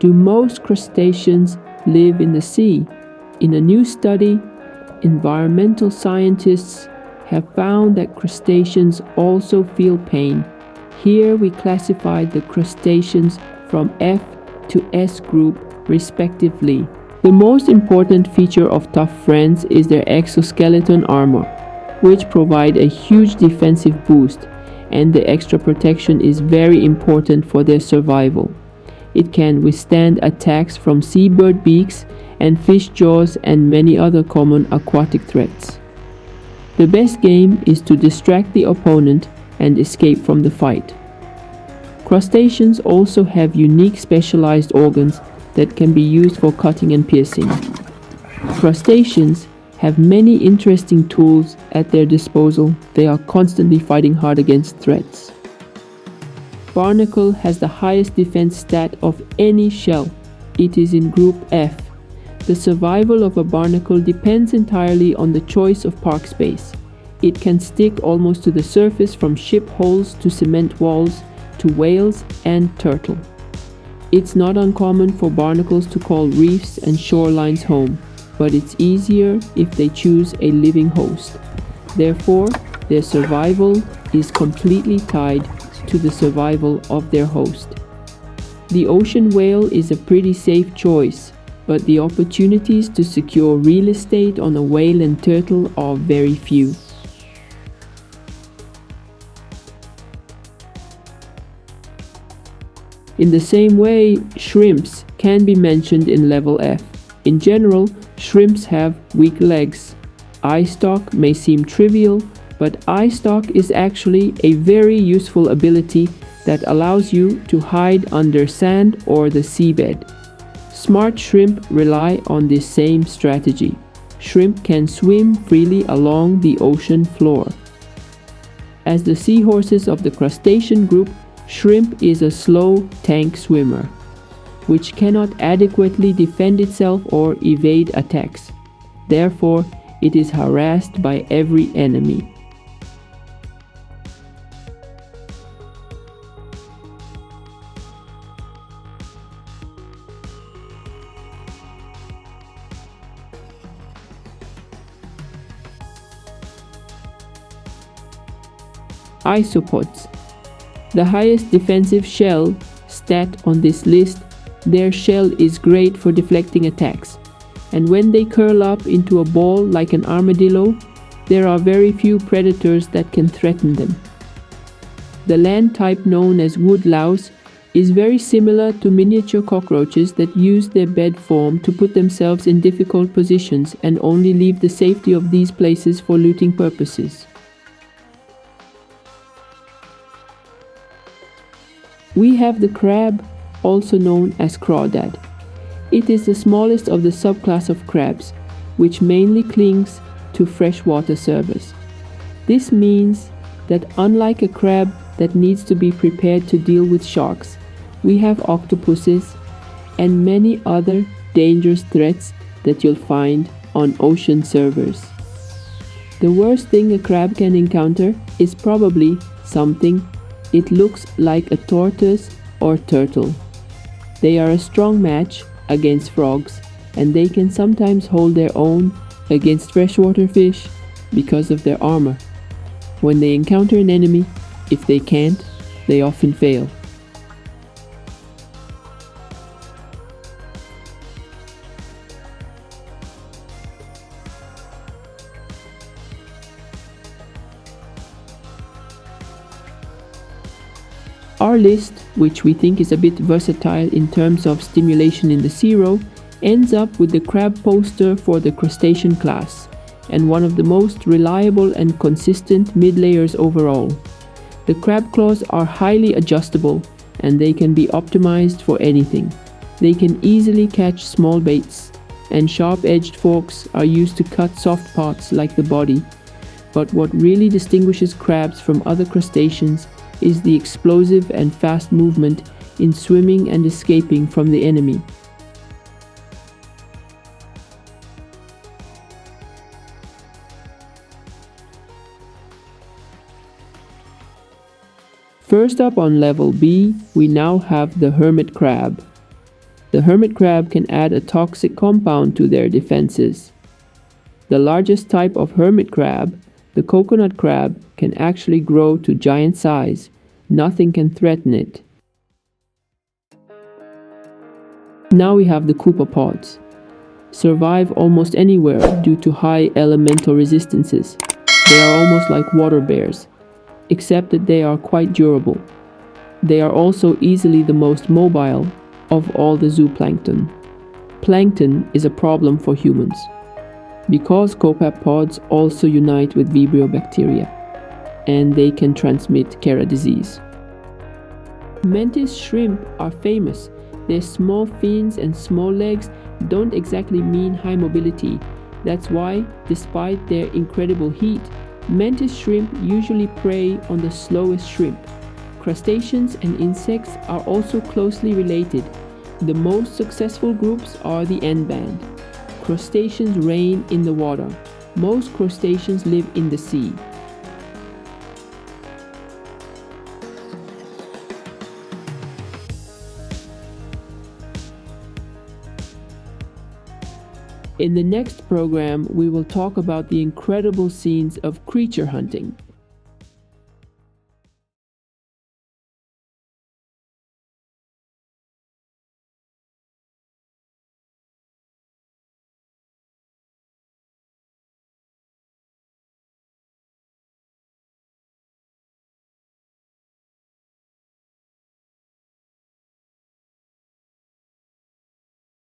Do most crustaceans live in the sea? In a new study, environmental scientists have found that crustaceans also feel pain. Here we classified the crustaceans from F to S group respectively. The most important feature of tough friends is their exoskeleton armor, which provide a huge defensive boost, and the extra protection is very important for their survival. It can withstand attacks from seabird beaks and fish jaws and many other common aquatic threats. The best game is to distract the opponent and escape from the fight. Crustaceans also have unique specialized organs that can be used for cutting and piercing. Crustaceans have many interesting tools at their disposal. They are constantly fighting hard against threats. Barnacle has the highest defense stat of any shell. It is in group F. The survival of a barnacle depends entirely on the choice of park space. It can stick almost to the surface from ship hulls to cement walls to whales and turtle. It's not uncommon for barnacles to call reefs and shorelines home, but it's easier if they choose a living host. Therefore, their survival is completely tied to the survival of their host. The ocean whale is a pretty safe choice, but the opportunities to secure real estate on a whale and turtle are very few. In the same way, shrimps can be mentioned in level F. In general, shrimps have weak legs. Eye stalk may seem trivial, but eye stalk is actually a very useful ability that allows you to hide under sand or the seabed. Smart shrimp rely on this same strategy. Shrimp can swim freely along the ocean floor. As the seahorses of the crustacean group, shrimp is a slow tank swimmer, which cannot adequately defend itself or evade attacks. Therefore, it is harassed by every enemy. Isopods. The highest defensive shell stat on this list, their shell is great for deflecting attacks, and when they curl up into a ball like an armadillo, there are very few predators that can threaten them. The land type known as wood louse is very similar to miniature cockroaches that use their bed form to put themselves in difficult positions and only leave the safety of these places for looting purposes. We have the crab, also known as crawdad. It is the smallest of the subclass of crabs, which mainly clings to freshwater servers. This means that unlike a crab that needs to be prepared to deal with sharks, we have octopuses and many other dangerous threats that you'll find on ocean servers. The worst thing a crab can encounter is probably something it looks like a tortoise or turtle. They are a strong match against frogs, and they can sometimes hold their own against freshwater fish because of their armor. When they encounter an enemy, if they can't, they often fail. Our list, which we think is a bit versatile in terms of stimulation in the sea row, ends up with the crab poster for the crustacean class, and one of the most reliable and consistent mid-layers overall. The crab claws are highly adjustable, and they can be optimized for anything. They can easily catch small baits, and sharp-edged forks are used to cut soft parts like the body. But what really distinguishes crabs from other crustaceans is the explosive and fast movement in swimming and escaping from the enemy. First up on level B, we now have the hermit crab. The hermit crab can add a toxic compound to their defenses. The largest type of hermit crab, the coconut crab, can actually grow to giant size. Nothing can threaten it. Now we have the copepods. Survive almost anywhere due to high elemental resistances. They are almost like water bears, except that they are quite durable. They are also easily the most mobile of all the zooplankton. Plankton is a problem for humans, because copepods also unite with Vibrio bacteria, and they can transmit Kara disease. Mantis shrimp are famous. Their small fins and small legs don't exactly mean high mobility. That's why, despite their incredible heat, mantis shrimp usually prey on the slowest shrimp. Crustaceans and insects are also closely related. The most successful groups are the end band. Crustaceans reign in the water. Most crustaceans live in the sea. In the next program, we will talk about the incredible scenes of creature hunting.